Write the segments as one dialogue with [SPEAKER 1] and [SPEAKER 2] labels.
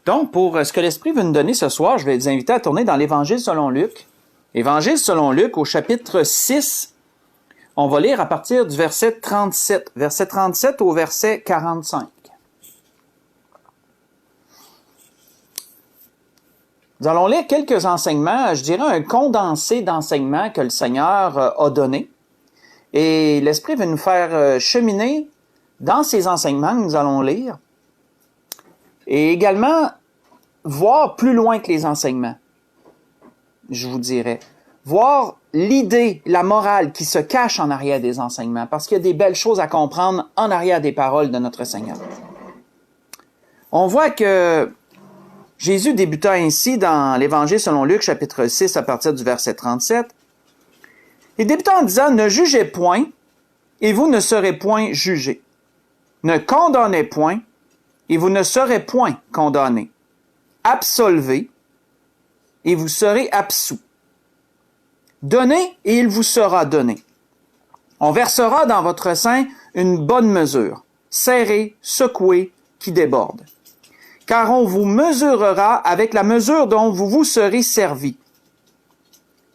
[SPEAKER 1] Donc, pour ce que l'Esprit veut nous donner ce soir, je vais vous inviter à tourner dans l'Évangile selon Luc. Évangile selon Luc, au chapitre 6, on va lire à partir du verset 37. Verset 37 au verset 45. Nous allons lire quelques enseignements, je dirais un condensé d'enseignements que le Seigneur a donné. Et l'Esprit veut nous faire cheminer dans ces enseignements que nous allons lire. Et également, voir plus loin que les enseignements, je vous dirais. Voir l'idée, la morale qui se cache en arrière des enseignements, parce qu'il y a des belles choses à comprendre en arrière des paroles de notre Seigneur. On voit que Jésus débuta ainsi dans l'Évangile selon Luc, chapitre 6, à partir du verset 37. Il débuta en disant « Ne jugez point, et vous ne serez point jugés. Ne condamnez point, et vous ne serez point condamnés. Absolvez, et vous serez absous. Donnez, et il vous sera donné. On versera dans votre sein une bonne mesure, serrée, secouée, qui déborde. Car on vous mesurera avec la mesure dont vous vous serez servis. »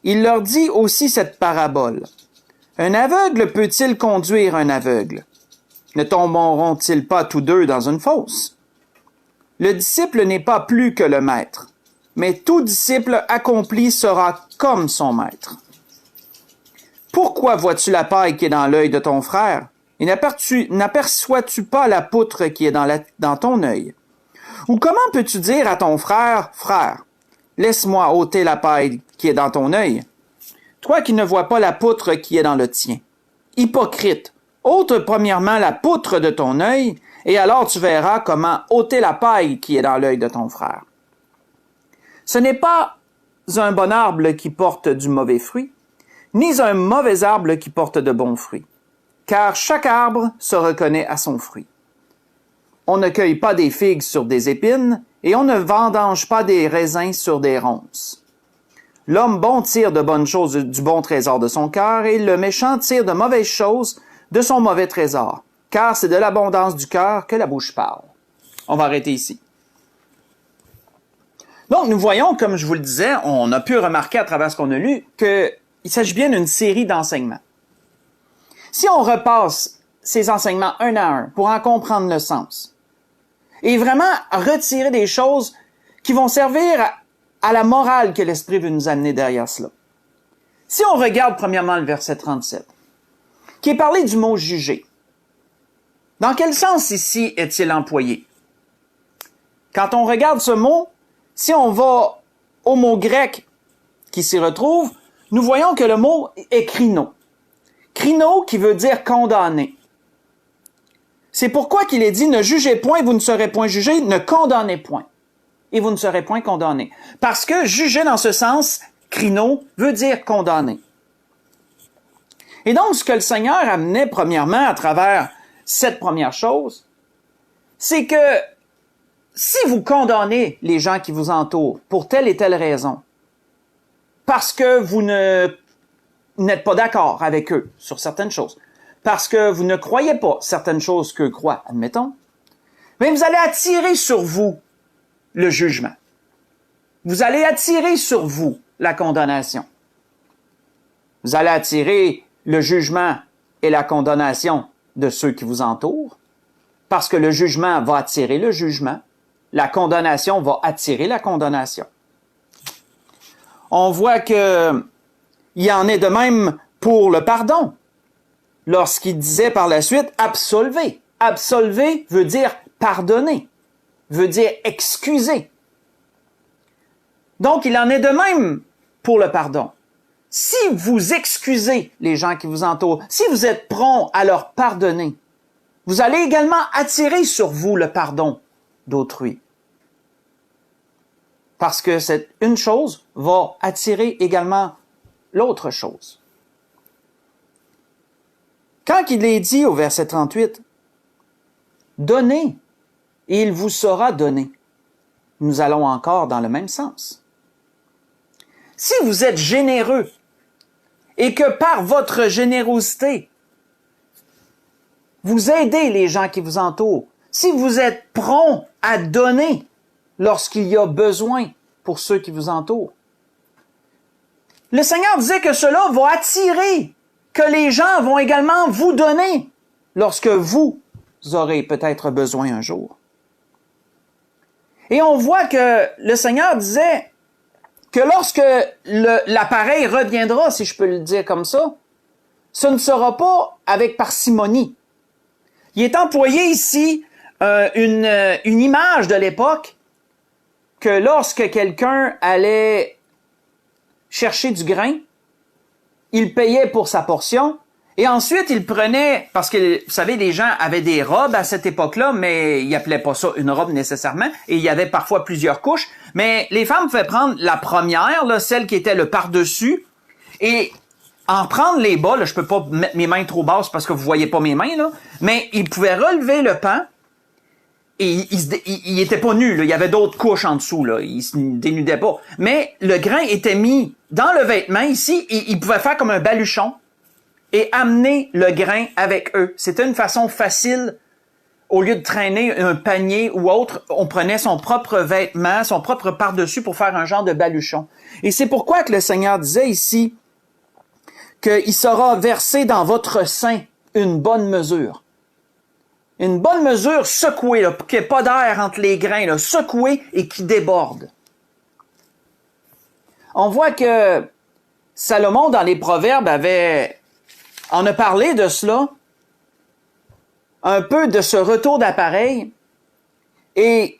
[SPEAKER 1] Il leur dit aussi cette parabole. « Un aveugle peut-il conduire un aveugle? Ne tomberont-ils pas tous deux dans une fosse? Le disciple n'est pas plus que le maître, mais tout disciple accompli sera comme son maître. Pourquoi vois-tu la paille qui est dans l'œil de ton frère, et n'aperçois-tu pas la poutre qui est dans ton œil? Ou comment peux-tu dire à ton frère, « Frère, laisse-moi ôter la paille qui est dans ton œil, toi qui ne vois pas la poutre qui est dans le tien? Hypocrite, ôte premièrement la poutre de ton œil, et alors tu verras comment ôter la paille qui est dans l'œil de ton frère. Ce n'est pas un bon arbre qui porte du mauvais fruit, ni un mauvais arbre qui porte de bons fruits, car chaque arbre se reconnaît à son fruit. On ne cueille pas des figues sur des épines, et on ne vendange pas des raisins sur des ronces. L'homme bon tire de bonnes choses du bon trésor de son cœur, et le méchant tire de mauvaises choses de son mauvais trésor, car c'est de l'abondance du cœur que la bouche parle. On va arrêter ici. Donc, nous voyons, comme je vous le disais, on a pu remarquer à travers ce qu'on a lu, qu'il s'agit bien d'une série d'enseignements. Si on repasse ces enseignements un à un pour en comprendre le sens, et vraiment retirer des choses qui vont servir à la morale que l'Esprit veut nous amener derrière cela. Si on regarde premièrement le verset 37, qui est parlé du mot « juger », dans quel sens ici est-il employé? Quand on regarde ce mot, si on va au mot grec qui s'y retrouve, nous voyons que le mot est krino. Krino qui veut dire condamner. C'est pourquoi qu'il est dit « Ne jugez point, vous ne serez point jugés, ne condamnez point, et vous ne serez point condamnés. » Parce que juger dans ce sens, krino, veut dire condamner. Et donc, ce que le Seigneur amenait premièrement à travers cette première chose, c'est que si vous condamnez les gens qui vous entourent pour telle et telle raison, parce que vous n'êtes pas d'accord avec eux sur certaines choses, parce que vous ne croyez pas certaines choses qu'eux croient, admettons, mais vous allez attirer sur vous le jugement. Vous allez attirer sur vous la condamnation. Vous allez attirer le jugement et la condamnation de ceux qui vous entourent, parce que le jugement va attirer le jugement, la condamnation va attirer la condamnation. On voit que il y en est de même pour le pardon. Lorsqu'il disait par la suite « absolver ». Absolver veut dire pardonner, veut dire excuser. Donc, il en est de même pour le pardon. Si vous excusez les gens qui vous entourent, si vous êtes prompt à leur pardonner, vous allez également attirer sur vous le pardon d'autrui. Parce que une chose va attirer également l'autre chose. Quand il est dit au verset 38, « Donnez, et il vous sera donné », nous allons encore dans le même sens. Si vous êtes généreux et que par votre générosité, vous aidez les gens qui vous entourent, si vous êtes prompt à donner, lorsqu'il y a besoin pour ceux qui vous entourent. Le Seigneur disait que cela va attirer, que les gens vont également vous donner lorsque vous aurez peut-être besoin un jour. Et on voit que le Seigneur disait que lorsque l'appareil reviendra, si je peux le dire comme ça, ce ne sera pas avec parcimonie. Il est employé ici une image de l'époque que lorsque quelqu'un allait chercher du grain, il payait pour sa portion et ensuite il prenait, parce que vous savez, les gens avaient des robes à cette époque-là, mais ils n'appelaient pas ça une robe nécessairement, et il y avait parfois plusieurs couches, mais les femmes pouvaient prendre la première, là, celle qui était le par-dessus, et en prendre les bas, là, je peux pas mettre mes mains trop basses parce que vous voyez pas mes mains, là, mais ils pouvaient relever le pan, et il était pas nu, là. Il y avait d'autres couches en dessous, là. Il se dénudait pas. Mais le grain était mis dans le vêtement ici, et il pouvait faire comme un baluchon et amener le grain avec eux. C'était une façon facile. Au lieu de traîner un panier ou autre, on prenait son propre vêtement, son propre par-dessus pour faire un genre de baluchon. Et c'est pourquoi que le Seigneur disait ici qu'il sera versé dans votre sein une bonne mesure. Une bonne mesure secouée, là, qu'il n'y ait pas d'air entre les grains, là, secouée et qui déborde. On voit que Salomon, dans les Proverbes, en a parlé de cela, un peu de ce retour d'appareil. Et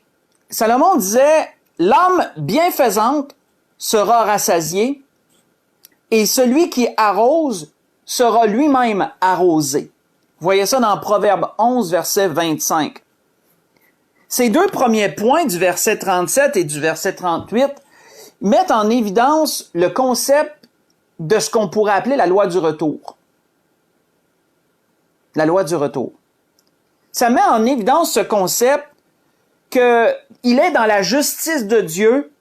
[SPEAKER 1] Salomon disait, l'âme bienfaisante sera rassasiée, et celui qui arrose sera lui-même arrosé. Vous voyez ça dans Proverbe 11, verset 25. Ces deux premiers points du verset 37 et du verset 38 mettent en évidence le concept de ce qu'on pourrait appeler la loi du retour. La loi du retour. Ça met en évidence ce concept qu'il est dans la justice de Dieu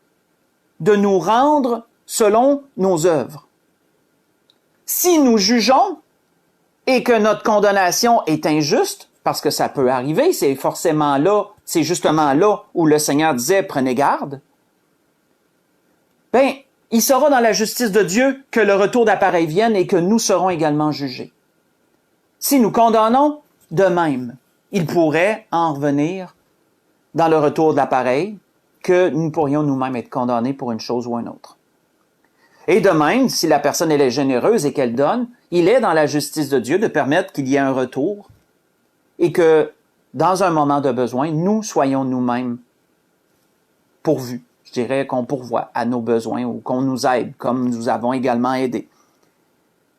[SPEAKER 1] de nous rendre selon nos œuvres. Si nous jugeons et que notre condamnation est injuste, parce que ça peut arriver, c'est justement là où le Seigneur disait « prenez garde », ben, il sera dans la justice de Dieu que le retour d'appareil vienne et que nous serons également jugés. Si nous condamnons, de même, il pourrait en revenir dans le retour de l'appareil que nous pourrions nous-mêmes être condamnés pour une chose ou une autre. Et de même, si la personne elle est généreuse et qu'elle donne, il est dans la justice de Dieu de permettre qu'il y ait un retour et que, dans un moment de besoin, nous soyons nous-mêmes pourvus. Je dirais qu'on pourvoit à nos besoins ou qu'on nous aide, comme nous avons également aidé.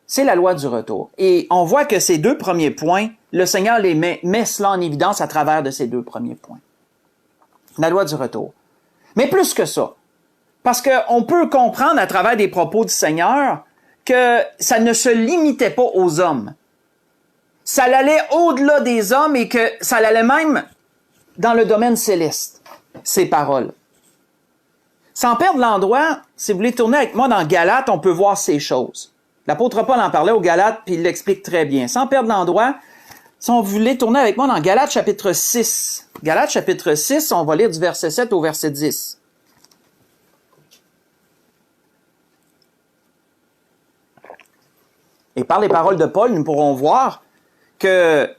[SPEAKER 1] C'est la loi du retour. Et on voit que ces deux premiers points, le Seigneur les met cela en évidence à travers de ces deux premiers points. La loi du retour. Mais plus que ça, parce qu'on peut comprendre à travers des propos du Seigneur que ça ne se limitait pas aux hommes. Ça allait au-delà des hommes et que ça allait même dans le domaine céleste, ces paroles. Sans perdre l'endroit, si vous voulez tourner avec moi dans Galates, on peut voir ces choses. L'apôtre Paul en parlait aux Galates, puis il l'explique très bien. Sans perdre l'endroit, si on voulait tourner avec moi dans Galates chapitre 6. Galates chapitre 6, on va lire du verset 7 au verset 10. Et par les paroles de Paul, nous pourrons voir que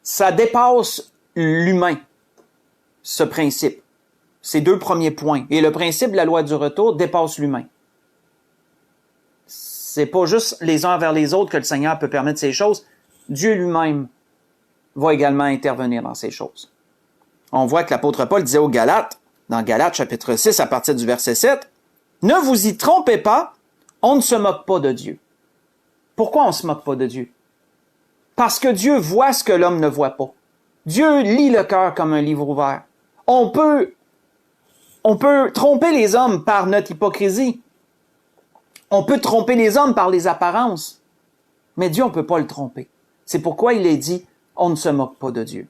[SPEAKER 1] ça dépasse l'humain, ce principe. Ces deux premiers points. Et le principe de la loi du retour dépasse l'humain. C'est pas juste les uns vers les autres que le Seigneur peut permettre ces choses. Dieu lui-même va également intervenir dans ces choses. On voit que l'apôtre Paul disait aux Galates, dans Galates chapitre 6 à partir du verset 7, « Ne vous y trompez pas, on ne se moque pas de Dieu. » Pourquoi on ne se moque pas de Dieu? Parce que Dieu voit ce que l'homme ne voit pas. Dieu lit le cœur comme un livre ouvert. On peut tromper les hommes par notre hypocrisie. On peut tromper les hommes par les apparences. Mais Dieu, on ne peut pas le tromper. C'est pourquoi il est dit, on ne se moque pas de Dieu.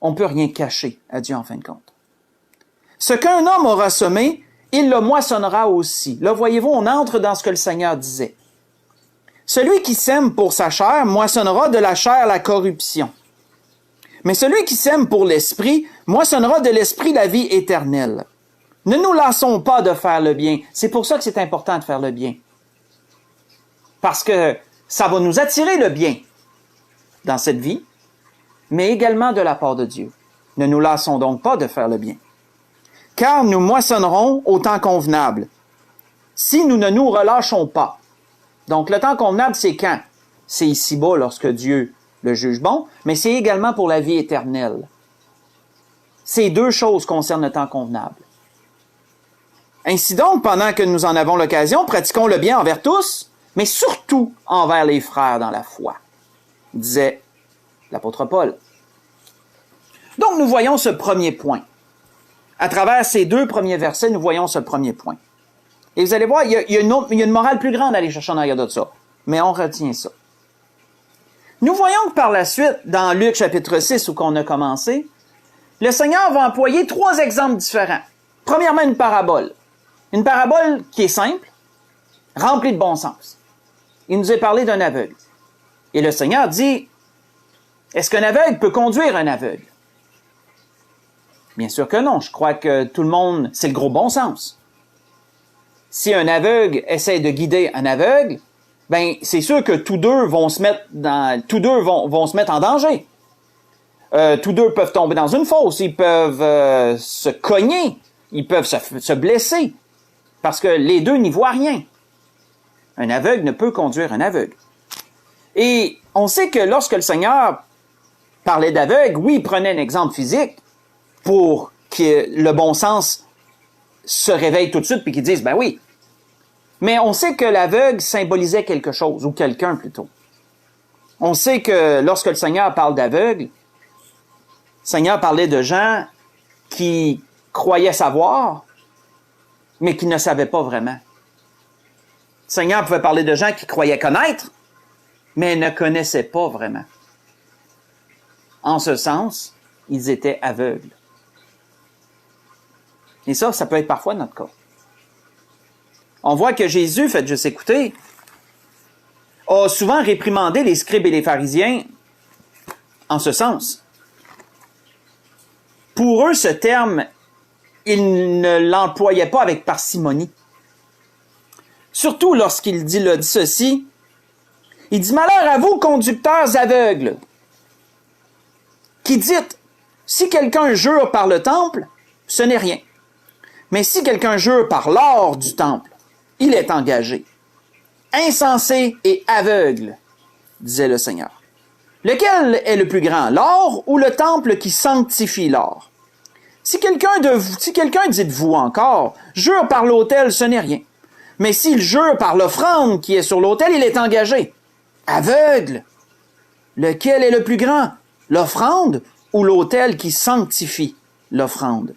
[SPEAKER 1] On ne peut rien cacher à Dieu en fin de compte. Ce qu'un homme aura semé, il le moissonnera aussi. Là, voyez-vous, on entre dans ce que le Seigneur disait. Celui qui sème pour sa chair moissonnera de la chair la corruption. Mais celui qui sème pour l'esprit moissonnera de l'esprit la vie éternelle. Ne nous lassons pas de faire le bien. C'est pour ça que c'est important de faire le bien. Parce que ça va nous attirer le bien dans cette vie, mais également de la part de Dieu. Ne nous lassons donc pas de faire le bien. Car nous moissonnerons au temps convenable, si nous ne nous relâchons pas. Donc le temps convenable, c'est quand? C'est ici-bas lorsque Dieu le juge bon, mais c'est également pour la vie éternelle. Ces deux choses concernent le temps convenable. Ainsi donc, pendant que nous en avons l'occasion, pratiquons le bien envers tous, mais surtout envers les frères dans la foi, disait l'apôtre Paul. Donc nous voyons ce premier point. À travers ces deux premiers versets, nous voyons ce premier point. Et vous allez voir, il y a une morale plus grande à aller chercher en arrière de ça. Mais on retient ça. Nous voyons que par la suite, dans Luc chapitre 6, où on a commencé, le Seigneur va employer 3 exemples différents. Premièrement, une parabole. Une parabole qui est simple, remplie de bon sens. Il nous est parlé d'un aveugle. Et le Seigneur dit, est-ce qu'un aveugle peut conduire un aveugle? Bien sûr que non. Je crois que tout le monde, c'est le gros bon sens. Si un aveugle essaie de guider un aveugle, ben c'est sûr que tous deux vont se mettre en danger. Tous deux peuvent tomber dans une fosse, ils peuvent se cogner, ils peuvent se blesser, parce que les deux n'y voient rien. Un aveugle ne peut conduire un aveugle. Et on sait que lorsque le Seigneur parlait d'aveugle, oui, il prenait un exemple physique pour que le bon sens se réveille tout de suite puis qu'ils disent, ben oui. Mais on sait que l'aveugle symbolisait quelque chose, ou quelqu'un plutôt. On sait que lorsque le Seigneur parle d'aveugle, le Seigneur parlait de gens qui croyaient savoir, mais qui ne savaient pas vraiment. Le Seigneur pouvait parler de gens qui croyaient connaître, mais ne connaissaient pas vraiment. En ce sens, ils étaient aveugles. Et ça peut être parfois notre cas. On voit que Jésus, faites juste écouter, a souvent réprimandé les scribes et les pharisiens en ce sens. Pour eux, ce terme, ils ne l'employaient pas avec parcimonie. Surtout lorsqu'il dit ceci, il dit « Malheur à vous, conducteurs aveugles, qui dites, si quelqu'un jure par le temple, ce n'est rien. Mais si quelqu'un jure par l'or du temple, il est engagé. Insensé et aveugle, disait le Seigneur. Lequel est le plus grand, l'or ou le temple qui sanctifie l'or? Si quelqu'un dit de vous encore, jure par l'autel, ce n'est rien. Mais s'il jure par l'offrande qui est sur l'autel, il est engagé. Aveugle! Lequel est le plus grand, l'offrande ou l'autel qui sanctifie l'offrande?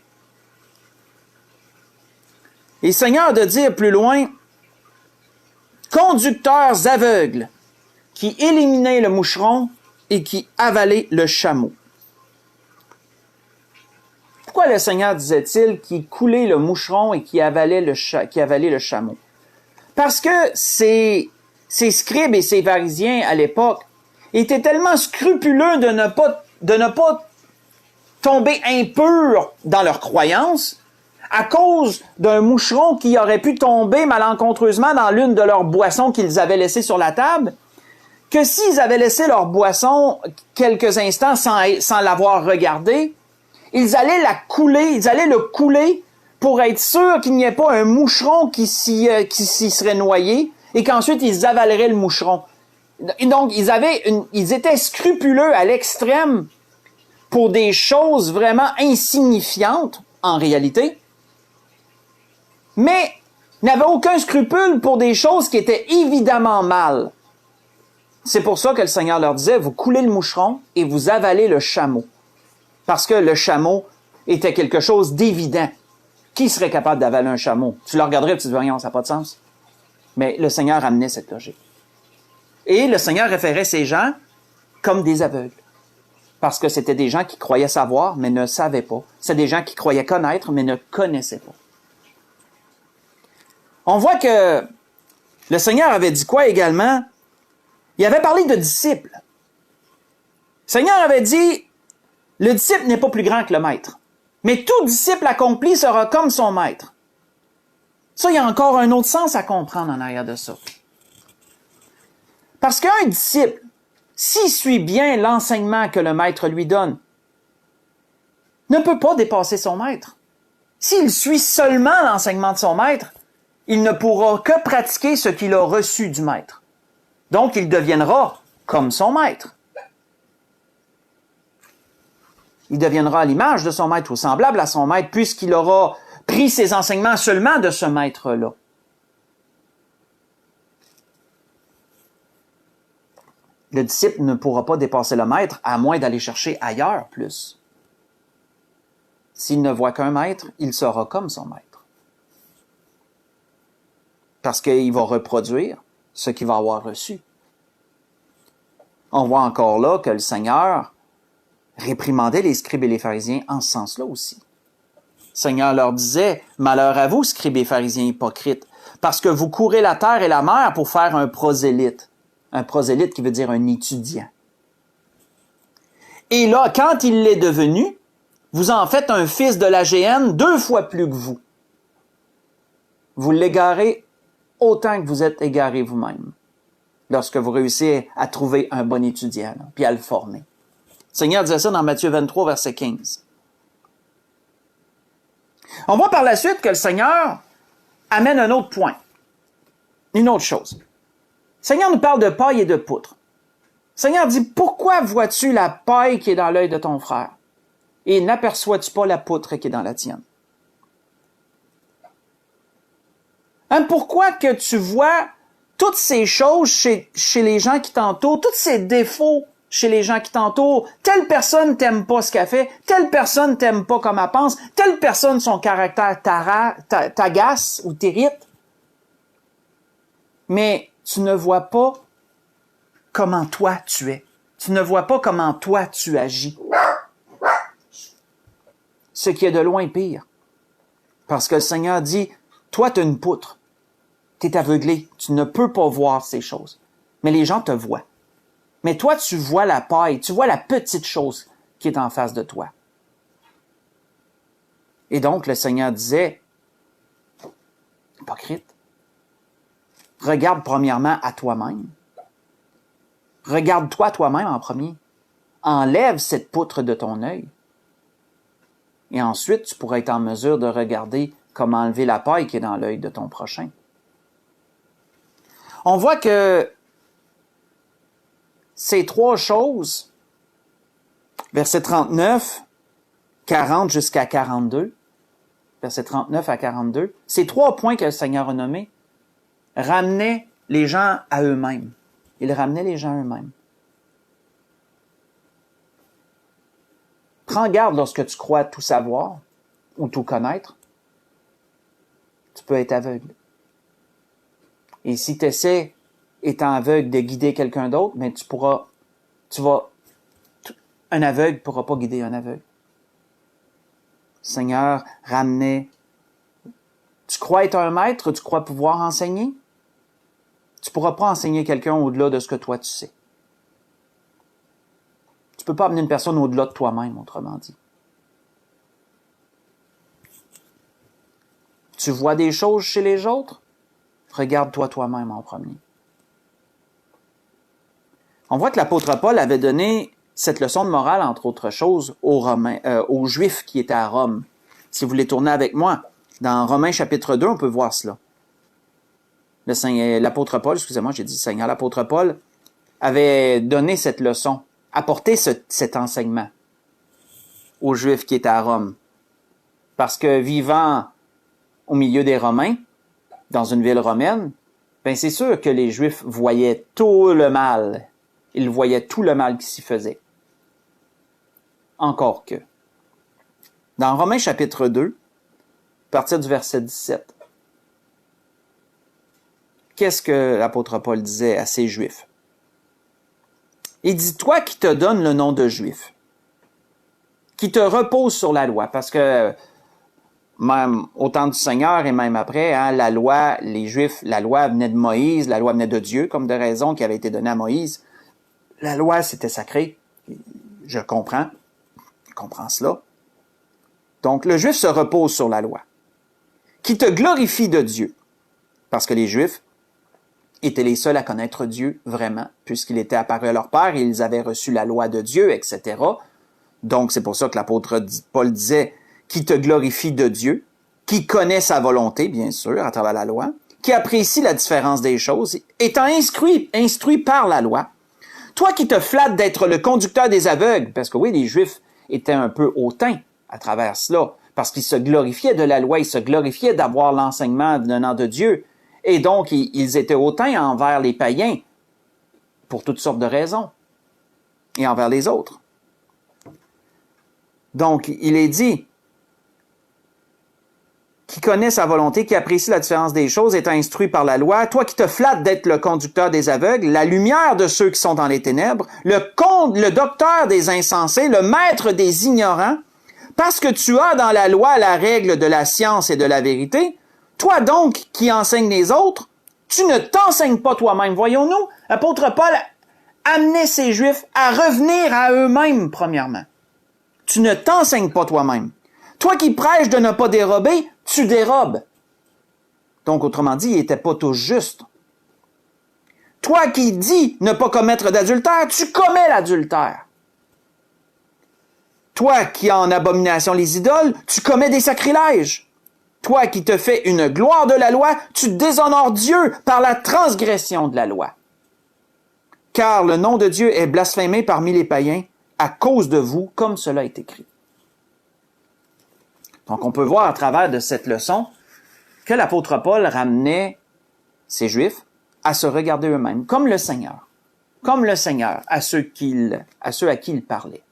[SPEAKER 1] Et Seigneur de dire plus loin, conducteurs aveugles qui éliminaient le moucheron et qui avalaient le chameau. Pourquoi le Seigneur disait-il qu'il coulait le moucheron et qui avalait le chameau? Parce que ces scribes et ces pharisiens à l'époque étaient tellement scrupuleux de ne pas tomber impurs dans leurs croyances à cause d'un moucheron qui aurait pu tomber malencontreusement dans l'une de leurs boissons qu'ils avaient laissées sur la table, que s'ils avaient laissé leur boisson quelques instants sans l'avoir regardée, ils allaient le couler pour être sûr qu'il n'y ait pas un moucheron qui s'y serait noyé et qu'ensuite ils avaleraient le moucheron. Et donc, ils étaient scrupuleux à l'extrême pour des choses vraiment insignifiantes, en réalité, mais n'avaient aucun scrupule pour des choses qui étaient évidemment mal. C'est pour ça que le Seigneur leur disait, vous coulez le moucheron et vous avalez le chameau. Parce que le chameau était quelque chose d'évident. Qui serait capable d'avaler un chameau? Tu le regarderais et tu te dis, voyons, ça n'a pas de sens. Mais le Seigneur amenait cette logique. Et le Seigneur référait ces gens comme des aveugles. Parce que c'était des gens qui croyaient savoir, mais ne savaient pas. C'est des gens qui croyaient connaître, mais ne connaissaient pas. On voit que le Seigneur avait dit quoi également? Il avait parlé de disciples. Le Seigneur avait dit, Le disciple n'est pas plus grand que le maître. Mais tout disciple accompli sera comme son maître. Ça, il y a encore un autre sens à comprendre en arrière de ça. Parce qu'un disciple, s'il suit bien l'enseignement que le maître lui donne, ne peut pas dépasser son maître. S'il suit seulement l'enseignement de son maître, il ne pourra que pratiquer ce qu'il a reçu du maître. Donc, il deviendra comme son maître. Il deviendra à l'image de son maître ou semblable à son maître, puisqu'il aura pris ses enseignements seulement de ce maître-là. Le disciple ne pourra pas dépasser le maître, à moins d'aller chercher ailleurs plus. S'il ne voit qu'un maître, il sera comme son maître. Parce qu'il va reproduire ce qu'il va avoir reçu. On voit encore là que le Seigneur réprimandait les scribes et les pharisiens en ce sens-là aussi. Le Seigneur leur disait, « Malheur à vous, scribes et pharisiens hypocrites, parce que vous courez la terre et la mer pour faire un prosélyte. » Un prosélyte qui veut dire un étudiant. Et là, quand il l'est devenu, vous en faites un fils de la géhenne 2 fois plus que vous. Vous l'égarez autant que vous êtes égaré vous-même, lorsque vous réussissez à trouver un bon étudiant, là, puis à le former. Le Seigneur disait ça dans Matthieu 23, verset 15. On voit par la suite que le Seigneur amène un autre point, une autre chose. Le Seigneur nous parle de paille et de poutre. Le Seigneur dit, pourquoi vois-tu la paille qui est dans l'œil de ton frère et n'aperçois-tu pas la poutre qui est dans la tienne? Pourquoi que tu vois toutes ces choses chez les gens qui t'entourent, tous ces défauts chez les gens qui t'entourent, telle personne t'aime pas ce qu'elle fait, telle personne t'aime pas comme elle pense, telle personne son caractère t'agace ou t'irrite, mais tu ne vois pas comment toi tu es. Tu ne vois pas comment toi tu agis. Ce qui est de loin pire. Parce que le Seigneur dit, toi tu es une poutre. Tu es aveuglé. Tu ne peux pas voir ces choses. Mais les gens te voient. Mais toi tu vois la paille, tu vois la petite chose qui est en face de toi. Et donc le Seigneur disait, hypocrite, regarde premièrement à toi-même. Regarde-toi toi-même en premier. Enlève cette poutre de ton œil. Et ensuite, tu pourras être en mesure de regarder comment enlever la paille qui est dans l'œil de ton prochain. On voit que ces 3 choses, versets 39, 40 jusqu'à 42, versets 39 à 42, ces 3 points que le Seigneur a nommés, ramenaient les gens à eux-mêmes. Il ramenait les gens à eux-mêmes. Prends garde lorsque tu crois tout savoir ou tout connaître. Tu peux être aveugle. Et si tu essaies, étant aveugle, de guider quelqu'un d'autre, mais un aveugle ne pourra pas guider un aveugle. Le Seigneur ramenait. Tu crois être un maître, tu crois pouvoir enseigner? Tu ne pourras pas enseigner quelqu'un au-delà de ce que toi tu sais. Tu ne peux pas amener une personne au-delà de toi-même, autrement dit. Tu vois des choses chez les autres? Regarde-toi toi-même en premier. On voit que l'apôtre Paul avait donné cette leçon de morale, entre autres choses, aux Juifs qui étaient à Rome. Si vous voulez tourner avec moi, dans Romains chapitre 2, on peut voir cela. L'apôtre Paul, excusez-moi, j'ai dit Seigneur, l'apôtre Paul avait donné cette leçon, apporté cet enseignement aux Juifs qui étaient à Rome. Parce que vivant au milieu des Romains, dans une ville romaine, ben c'est sûr que les Juifs voyaient tout le mal. Ils voyaient tout le mal qui s'y faisait. Encore que. Dans Romains chapitre 2, à partir du verset 17, qu'est-ce que l'apôtre Paul disait à ces Juifs? Il dit, toi qui te donnes le nom de Juif, qui te repose sur la loi, parce que même au temps du Seigneur et même après, la loi, les Juifs, la loi venait de Moïse, la loi venait de Dieu, comme de raison qui avait été donnée à Moïse. La loi, c'était sacré. Je comprends comprend cela. Donc, le Juif se repose sur la loi, qui te glorifie de Dieu, parce que les Juifs étaient les seuls à connaître Dieu vraiment, puisqu'il était apparu à leur père et ils avaient reçu la loi de Dieu, etc. Donc, c'est pour ça que l'apôtre Paul disait « qui te glorifie de Dieu », qui connaît sa volonté, bien sûr, à travers la loi, qui apprécie la différence des choses, étant instruit par la loi. Toi qui te flattes d'être le conducteur des aveugles, parce que oui, les Juifs étaient un peu hautains à travers cela, parce qu'ils se glorifiaient de la loi, ils se glorifiaient d'avoir l'enseignement venant de Dieu, et donc ils étaient hautains envers les païens, pour toutes sortes de raisons, et envers les autres. Donc, il est dit, qui connaît sa volonté, qui apprécie la différence des choses, étant instruit par la loi, toi qui te flattes d'être le conducteur des aveugles, la lumière de ceux qui sont dans les ténèbres, le docteur des insensés, le maître des ignorants, parce que tu as dans la loi la règle de la science et de la vérité, toi donc qui enseignes les autres, tu ne t'enseignes pas toi-même. Voyons-nous, l'apôtre Paul amenait ces Juifs à revenir à eux-mêmes, premièrement. Tu ne t'enseignes pas toi-même. Toi qui prêches de ne pas dérober, tu dérobes. Donc, autrement dit, ils n'étaient pas tous justes. Toi qui dis ne pas commettre d'adultère, tu commets l'adultère. Toi qui as en abomination les idoles, tu commets des sacrilèges. Toi qui te fais une gloire de la loi, tu déshonores Dieu par la transgression de la loi. Car le nom de Dieu est blasphémé parmi les païens à cause de vous, comme cela est écrit. Donc, on peut voir à travers de cette leçon que l'apôtre Paul ramenait ces Juifs à se regarder eux-mêmes, comme le Seigneur, à ceux à qui il parlait.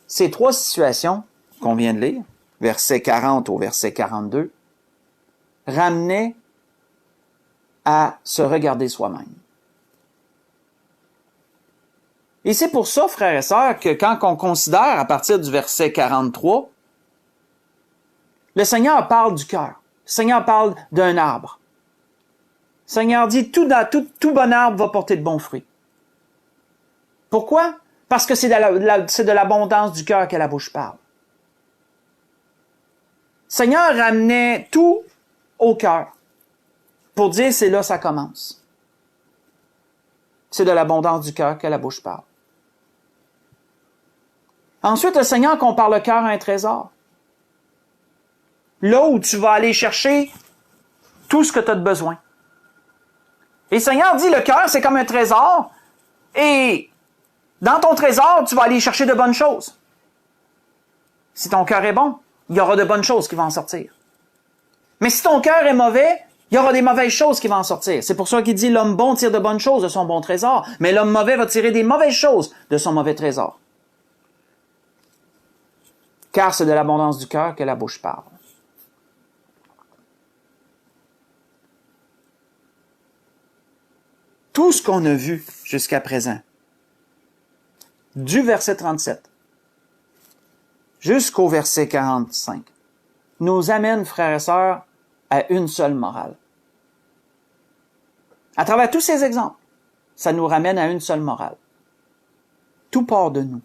[SPEAKER 1] Ces trois situations qu'on vient de lire, verset 40 au verset 42, ramenaient à se regarder soi-même. Et c'est pour ça, frères et sœurs, que quand on considère à partir du verset 43, le Seigneur parle du cœur. Le Seigneur parle d'un arbre. Le Seigneur dit, tout bon arbre va porter de bons fruits. Pourquoi? Parce que c'est de l'abondance du cœur que la bouche parle. Le Seigneur ramenait tout au cœur pour dire, c'est là ça commence. C'est de l'abondance du cœur que la bouche parle. Ensuite, le Seigneur compare le cœur à un trésor. Là où tu vas aller chercher tout ce que tu as de besoin. Et le Seigneur dit, le cœur, c'est comme un trésor. Et dans ton trésor, tu vas aller chercher de bonnes choses. Si ton cœur est bon, il y aura de bonnes choses qui vont en sortir. Mais si ton cœur est mauvais, il y aura des mauvaises choses qui vont en sortir. C'est pour ça qu'il dit, l'homme bon tire de bonnes choses de son bon trésor, mais l'homme mauvais va tirer des mauvaises choses de son mauvais trésor. Car c'est de l'abondance du cœur que la bouche parle. Tout ce qu'on a vu jusqu'à présent, du verset 37 jusqu'au verset 45, nous amène, frères et sœurs, à une seule morale. À travers tous ces exemples, ça nous ramène à une seule morale. Tout part de nous.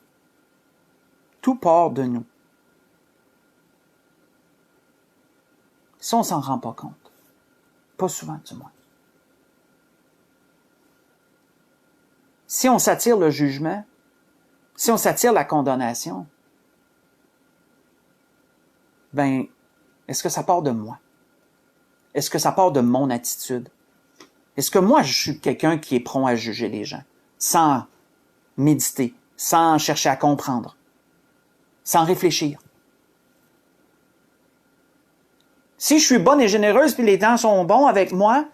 [SPEAKER 1] Tout part de nous. Si on s'en rend pas compte, pas souvent du moins. Si on s'attire le jugement, si on s'attire la condamnation, ben, est-ce que ça part de moi? Est-ce que ça part de mon attitude? Est-ce que moi, je suis quelqu'un qui est prompt à juger les gens, sans méditer, sans chercher à comprendre, sans réfléchir? Si je suis bonne et généreuse puis les temps sont bons avec moi,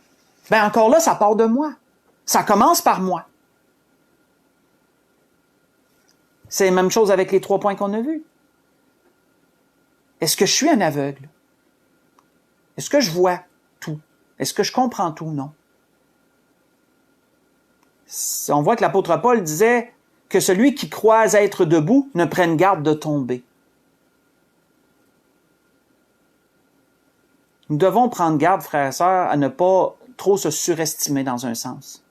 [SPEAKER 1] ben encore là, ça part de moi. Ça commence par moi. C'est la même chose avec les 3 points qu'on a vus. Est-ce que je suis un aveugle? Est-ce que je vois tout? Est-ce que je comprends tout? Non. On voit que l'apôtre Paul disait que celui qui croit être debout ne prenne garde de tomber. Nous devons prendre garde, frères et sœurs, à ne pas trop se surestimer dans un sens.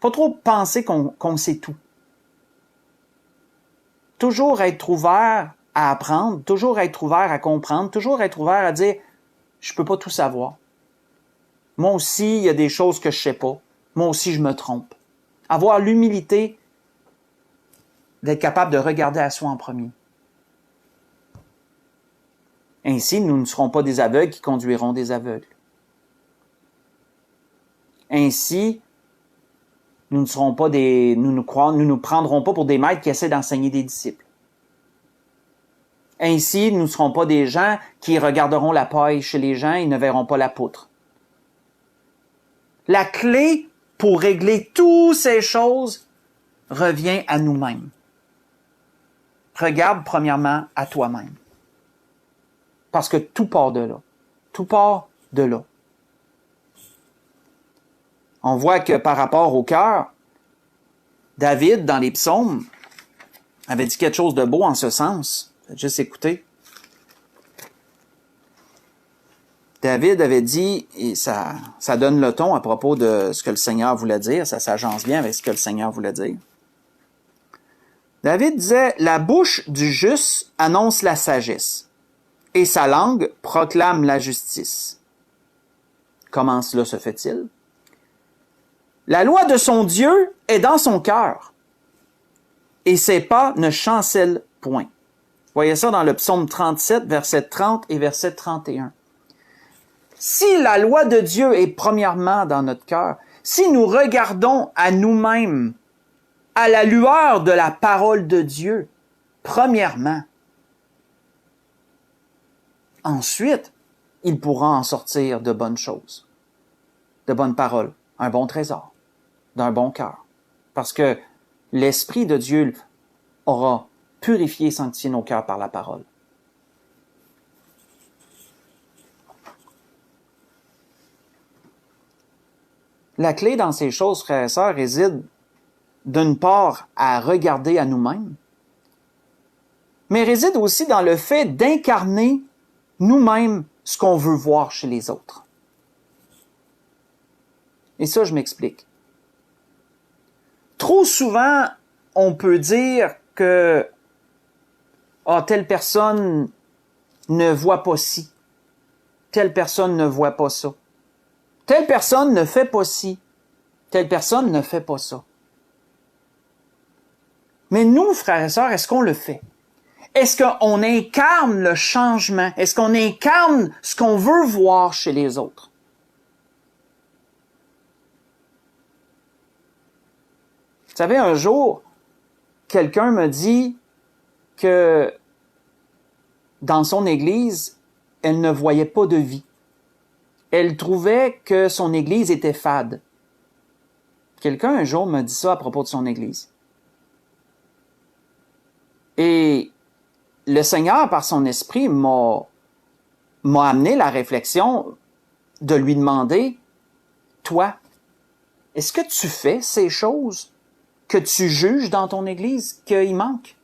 [SPEAKER 1] Pas trop penser qu'on sait tout. Toujours être ouvert à apprendre, toujours être ouvert à comprendre, toujours être ouvert à dire « je peux pas tout savoir ». Moi aussi, il y a des choses que je sais pas. Moi aussi, je me trompe. Avoir l'humilité d'être capable de regarder à soi en premier. Ainsi, nous ne serons pas des aveugles qui conduiront des aveugles. Ainsi, nous ne serons pas nous prendrons pas pour des maîtres qui essaient d'enseigner des disciples. Ainsi, nous ne serons pas des gens qui regarderont la paille chez les gens et ne verront pas la poutre. La clé pour régler toutes ces choses revient à nous-mêmes. Regarde premièrement à toi-même. Parce que tout part de là. Tout part de là. On voit que par rapport au cœur, David, dans les psaumes, avait dit quelque chose de beau en ce sens. Juste écouter. David avait dit, et ça donne le ton à propos de ce que le Seigneur voulait dire, ça s'agence bien avec ce que le Seigneur voulait dire. David disait, « La bouche du juste annonce la sagesse, et sa langue proclame la justice. » Comment cela se fait-il? La loi de son Dieu est dans son cœur, et ses pas ne chancellent point. Voyez ça dans le psaume 37, verset 30 et verset 31. Si la loi de Dieu est premièrement dans notre cœur, si nous regardons à nous-mêmes, à la lueur de la parole de Dieu, premièrement, ensuite, il pourra en sortir de bonnes choses, de bonnes paroles, un bon trésor, d'un bon cœur. Parce que l'Esprit de Dieu aura purifié et sanctifié nos cœurs par la parole. La clé dans ces choses, frères et sœurs, réside d'une part à regarder à nous-mêmes, mais réside aussi dans le fait d'incarner nous-mêmes ce qu'on veut voir chez les autres. Et ça, je m'explique. Trop souvent, on peut dire que telle personne ne voit pas ci, telle personne ne voit pas ça. Telle personne ne fait pas ci, telle personne ne fait pas ça. Mais nous, frères et sœurs, est-ce qu'on le fait? Est-ce qu'on incarne le changement? Est-ce qu'on incarne ce qu'on veut voir chez les autres? Vous savez, un jour, quelqu'un me dit que dans son église, elle ne voyait pas de vie. Elle trouvait que son église était fade. Quelqu'un un jour m'a dit ça à propos de son église. Et le Seigneur, par son esprit, m'a amené la réflexion de lui demander, toi, est-ce que tu fais ces choses que tu juges dans ton église qu'il manque?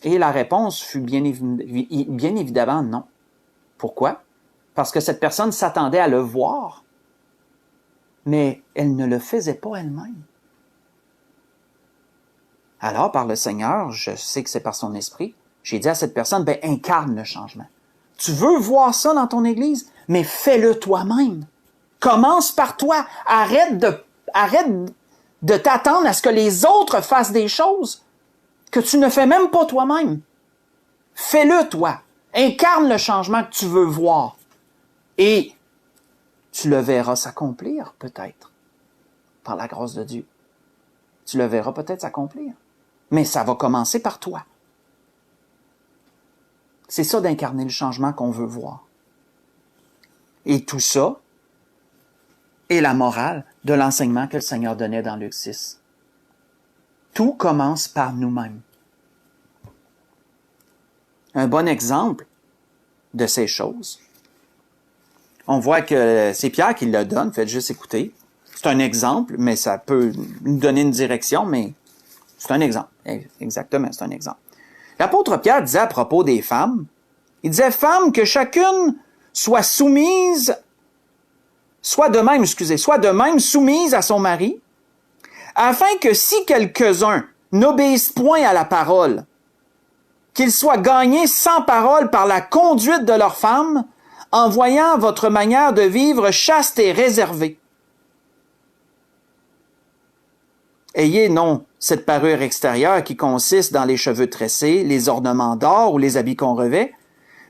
[SPEAKER 1] Et la réponse fut bien évidemment non. Pourquoi? Parce que cette personne s'attendait à le voir, mais elle ne le faisait pas elle-même. Alors, par le Seigneur, je sais que c'est par son esprit, j'ai dit à cette personne, incarne le changement. Tu veux voir ça dans ton église? Mais fais-le toi-même. Commence par toi. Arrête de t'attendre à ce que les autres fassent des choses que tu ne fais même pas toi-même. Fais-le toi. Incarne le changement que tu veux voir. Et tu le verras s'accomplir, peut-être, par la grâce de Dieu. Tu le verras peut-être s'accomplir. Mais ça va commencer par toi. C'est ça d'incarner le changement qu'on veut voir. Et tout ça est la morale de l'enseignement que le Seigneur donnait dans Luc 6. Tout commence par nous-mêmes. Un bon exemple de ces choses, on voit que c'est Pierre qui le donne, faites juste écouter. C'est un exemple, mais ça peut nous donner une direction, mais c'est un exemple. Exactement, c'est un exemple. L'apôtre Pierre disait à propos des femmes, il disait « Femmes, que chacune soit soumise soit de même soumise à son mari, afin que si quelques-uns n'obéissent point à la parole, qu'ils soient gagnés sans parole par la conduite de leur femme, en voyant votre manière de vivre chaste et réservée. Ayez non cette parure extérieure qui consiste dans les cheveux tressés, les ornements d'or ou les habits qu'on revêt,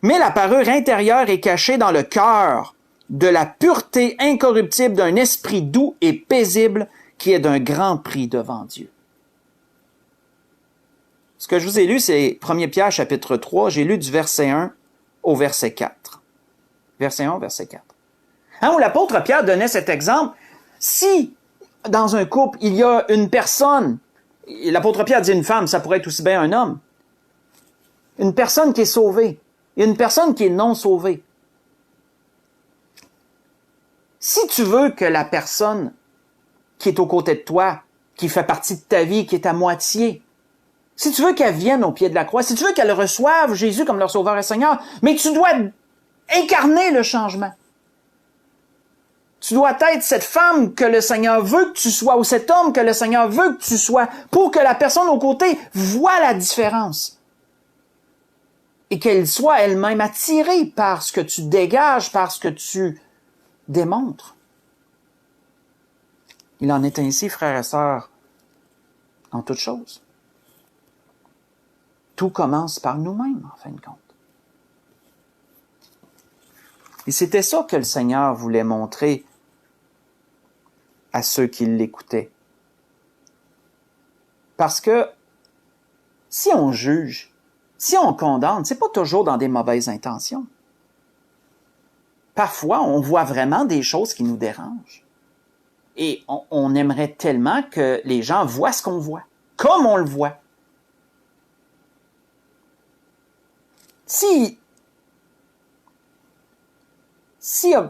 [SPEAKER 1] mais la parure intérieure est cachée dans le cœur de la pureté incorruptible d'un esprit doux et paisible qui est d'un grand prix devant Dieu. Ce que je vous ai lu, c'est 1 Pierre chapitre 3, j'ai lu du verset 1 au verset 4. Verset 1 au verset 4. Où l'apôtre Pierre donnait cet exemple, si dans un couple, il y a une personne, l'apôtre Pierre dit une femme, ça pourrait être aussi bien un homme, une personne qui est sauvée et une personne qui est non sauvée. Si tu veux que la personne qui est aux côtés de toi, qui fait partie de ta vie, qui est à moitié, si tu veux qu'elle vienne au pied de la croix, si tu veux qu'elle reçoive Jésus comme leur Sauveur et Seigneur, mais tu dois incarner le changement. Tu dois être cette femme que le Seigneur veut que tu sois, ou cet homme que le Seigneur veut que tu sois, pour que la personne aux côtés voie la différence. Et qu'elle soit elle-même attirée par ce que tu dégages, par ce que tu démontres. Il en est ainsi, frères et sœurs, en toutes choses. Tout commence par nous-mêmes, en fin de compte. Et c'était ça que le Seigneur voulait montrer à ceux qui l'écoutaient. Parce que si on juge, si on condamne, c'est pas toujours dans des mauvaises intentions. Parfois, on voit vraiment des choses qui nous dérangent. Et on aimerait tellement que les gens voient ce qu'on voit, comme on le voit. Si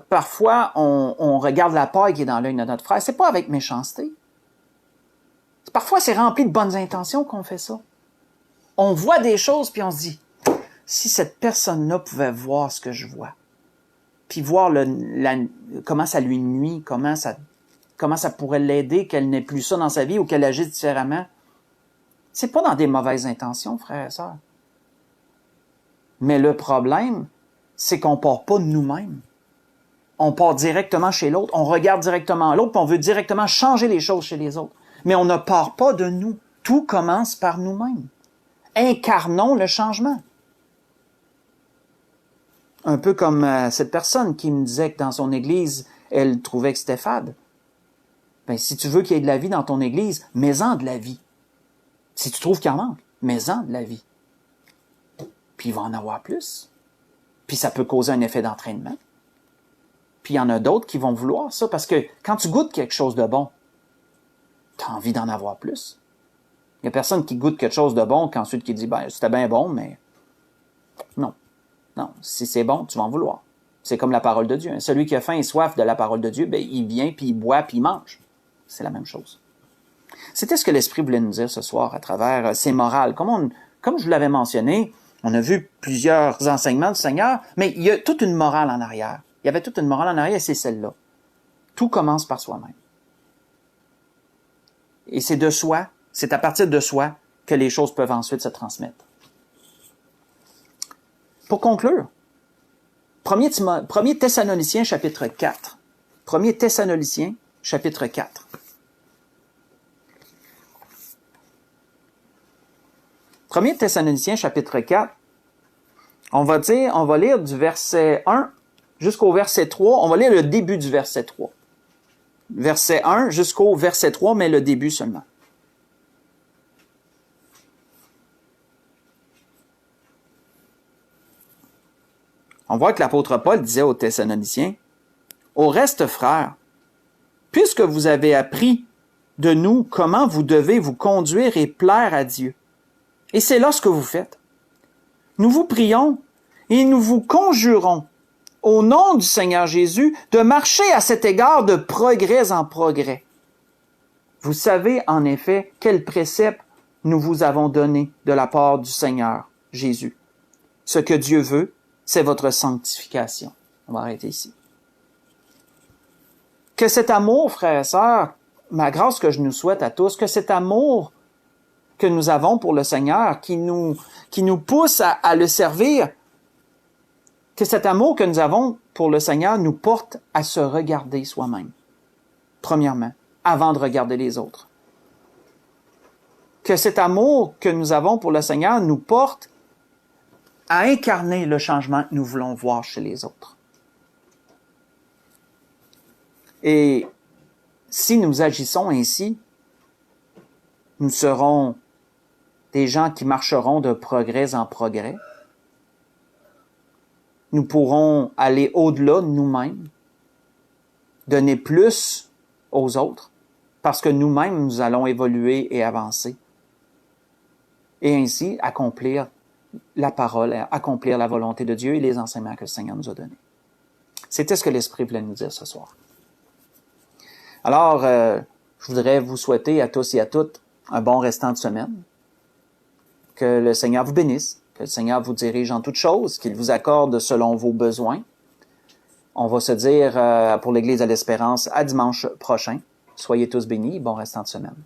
[SPEAKER 1] parfois on regarde la paille qui est dans l'œil de notre frère, c'est pas avec méchanceté. Parfois, c'est rempli de bonnes intentions qu'on fait ça. On voit des choses, puis on se dit, si cette personne-là pouvait voir ce que je vois, puis voir comment ça lui nuit, comment ça pourrait l'aider, qu'elle n'ait plus ça dans sa vie ou qu'elle agisse différemment. C'est pas dans des mauvaises intentions, frères et sœurs. Mais le problème, c'est qu'on part pas de nous-mêmes. On part directement chez l'autre, on regarde directement l'autre, puis on veut directement changer les choses chez les autres. Mais on ne part pas de nous. Tout commence par nous-mêmes. Incarnons le changement. Un peu comme cette personne qui me disait que dans son église, elle trouvait que c'était fade. Ben, si tu veux qu'il y ait de la vie dans ton église, mets-en de la vie. Si tu trouves qu'il en manque, mets-en de la vie. Puis il va en avoir plus. Puis ça peut causer un effet d'entraînement. Puis il y en a d'autres qui vont vouloir ça, parce que quand tu goûtes quelque chose de bon, tu as envie d'en avoir plus. Il y a personne qui goûte quelque chose de bon, qu'ensuite qui dit, ben, c'était bien bon, mais non. Non, si c'est bon, tu vas en vouloir. C'est comme la parole de Dieu. Celui qui a faim et soif de la parole de Dieu, ben, il vient, puis il boit, puis il mange. C'est la même chose. C'était ce que l'Esprit voulait nous dire ce soir à travers ces morales. Comme je vous l'avais mentionné, on a vu plusieurs enseignements du Seigneur, mais il y a toute une morale en arrière. Il y avait toute une morale en arrière, et c'est celle-là. Tout commence par soi-même. Et c'est de soi, c'est à partir de soi que les choses peuvent ensuite se transmettre. Pour conclure, 1 Thessaloniciens chapitre 4. 1 Thessaloniciens chapitre 4. 1 Thessaloniciens chapitre 4, on va lire du verset 1 jusqu'au verset 3. On va lire le début du verset 3. Verset 1 jusqu'au verset 3, mais le début seulement. On voit que l'apôtre Paul disait aux Thessaloniciens, « Au reste, frères, puisque vous avez appris de nous comment vous devez vous conduire et plaire à Dieu, et c'est là ce que vous faites, nous vous prions et nous vous conjurons, au nom du Seigneur Jésus, de marcher à cet égard de progrès en progrès. Vous savez en effet quel précepte nous vous avons donné de la part du Seigneur Jésus. Ce que Dieu veut, c'est votre sanctification. » On va arrêter ici. Que cet amour, frères et sœurs, ma grâce que je nous souhaite à tous, que cet amour que nous avons pour le Seigneur, qui nous pousse à le servir, que cet amour que nous avons pour le Seigneur nous porte à se regarder soi-même, premièrement, avant de regarder les autres. Que cet amour que nous avons pour le Seigneur nous porte à incarner le changement que nous voulons voir chez les autres. Et si nous agissons ainsi, nous serons des gens qui marcheront de progrès en progrès. Nous pourrons aller au-delà de nous-mêmes, donner plus aux autres, parce que nous-mêmes, nous allons évoluer et avancer. Et ainsi, accomplir la parole, accomplir la volonté de Dieu et les enseignements que le Seigneur nous a donnés. C'était ce que l'Esprit voulait nous dire ce soir. Alors, je voudrais vous souhaiter à tous et à toutes un bon restant de semaine. Que le Seigneur vous bénisse, que le Seigneur vous dirige en toutes choses, qu'il vous accorde selon vos besoins. On va se dire pour l'Église de l'Espérance à dimanche prochain. Soyez tous bénis, bon restant de semaine.